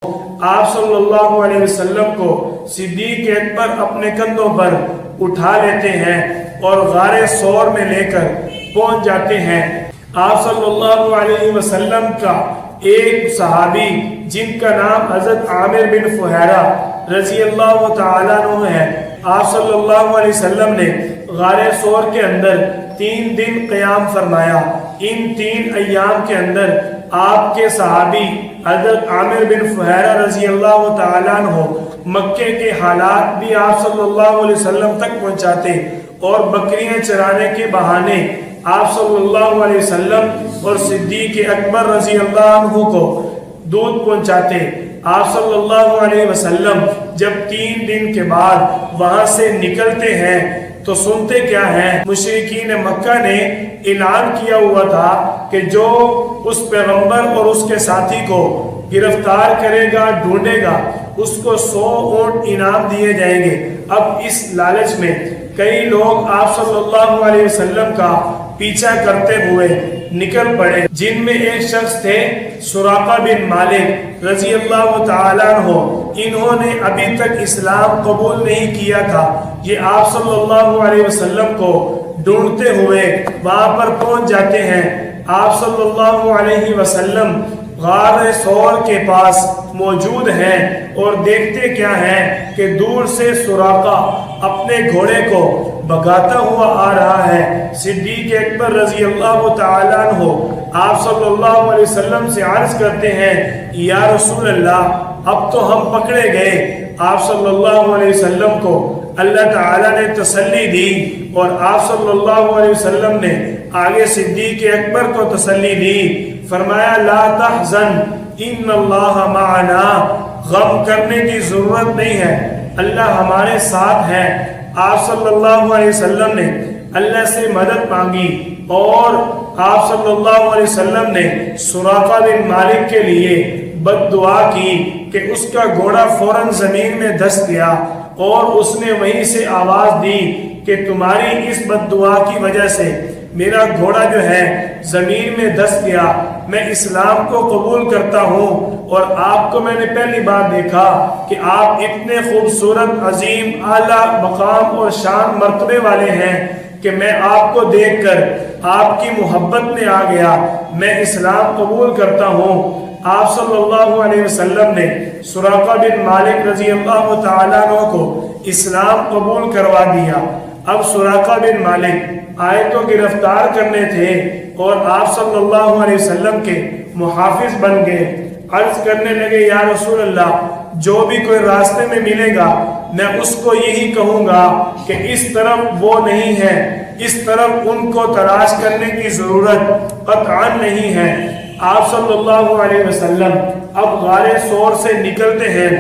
آپ صلی اللہ علیہ وسلم کو صدیق اکبر اپنے کندھوں پر اٹھا لیتے ہیں اور غار ثور میں لے کر پہنچ جاتے ہیں۔ آپ صلی اللہ علیہ وسلم کا ایک صحابی جن کا نام حضرت عامر بن فہیرہ رضی اللہ تعالیٰ عنہ ہے، آپ صلی اللہ علیہ وسلم نے غار ثور کے اندر 3 دن قیام فرمایا۔ ان 3 ایام کے اندر آپ کے صحابی حضرت عامر بن فہیرہ رضی اللہ تعالیٰ عنہ مکے کے حالات بھی آپ صلی اللہ علیہ وسلم تک پہنچاتے اور بکریاں چرانے کے بہانے آپ صلی اللہ علیہ وسلم اور صدیق اکبر رضی اللہ عنہ کو دودھ پہنچاتے۔ آپ صلی اللہ علیہ وسلم جب 3 دن کے بعد وہاں سے نکلتے ہیں تو سنتے کیا ہیں؟ مشرکین مکہ نے اعلان کیا ہوا تھا کہ جو اس پیغمبر اور اس کے ساتھی کو گرفتار کرے گا، ڈھونڈے گا، اس کو 100 اونٹ انعام دیے جائیں گے۔ اب اس لالچ میں کئی لوگ آپ صلی اللہ علیہ وسلم کا پیچھا کرتے ہوئے نکل پڑے، جن میں ایک شخص تھے سراقہ بن مالک رضی اللہ تعالیٰ عنہ۔ انہوں نے ابھی تک اسلام قبول نہیں کیا تھا۔ یہ آپ صلی اللہ علیہ وسلم کو ڈھونڈتے ہوئے وہاں پر پہنچ جاتے ہیں۔ آپ صلی اللہ علیہ وسلم غار ثور کے پاس موجود ہیں اور دیکھتے کیا ہیں کہ دور سے سراقہ اپنے گھوڑے کو بھگاتا ہوا آ رہا ہے۔ صدیق اکبر رضی اللہ تعالیٰ عنہ آپ صلی اللہ علیہ وسلم سے عرض کرتے ہیں، یا رسول اللہ اب تو ہم پکڑے گئے۔ آپ صلی اللہ علیہ وسلم کو اللہ تعالیٰ نے تسلی دی اور آپ صلی اللہ علیہ وسلم نے آگے صدیق اکبر کو تسلی دی۔ فرمایا لا تحزن ان اللہ معنا، غم کرنے کی ضرورت نہیں ہے، اللہ ہمارے ساتھ ہے۔ آپ صلی اللہ علیہ وسلم نے اللہ سے مدد مانگی اور آپ صلی اللہ علیہ وسلم نے سراقہ بن مالک کے لیے بد دعا کی کہ اس کا گھوڑا فوراً زمین میں دھس گیا، اور اس نے وہیں سے آواز دی کہ تمہاری اس بد دعا کی وجہ سے میرا گھوڑا جو ہے زمین میں دھس گیا، میں اسلام کو قبول کرتا ہوں، اور آپ کو میں نے پہلی بار دیکھا کہ آپ اتنے خوبصورت، عظیم، اعلیٰ مقام اور شان مرتبے والے ہیں کہ میں آپ کو دیکھ کر آپ کی محبت میں آ گیا، میں اسلام قبول کرتا ہوں۔ آپ صلی اللہ علیہ وسلم نے سراقہ بن مالک رضی اللہ تعالیٰ عنہ کو اسلام قبول کروا دیا۔ اب سراقہ بن مالک آئے تو گرفتار کرنے تھے اور آپ صلی اللہ علیہ وسلم کے محافظ بن گئے۔ عرض کرنے لگے، یا رسول اللہ جو بھی کوئی راستے میں ملے گا میں اس کو یہی کہوں گا کہ اس طرف وہ نہیں ہے، اس طرف ان کو تلاش کرنے کی ضرورت قطعاً نہیں ہے۔ آپ صلی اللہ علیہ وسلم اب غار ثور سے نکلتے ہیں۔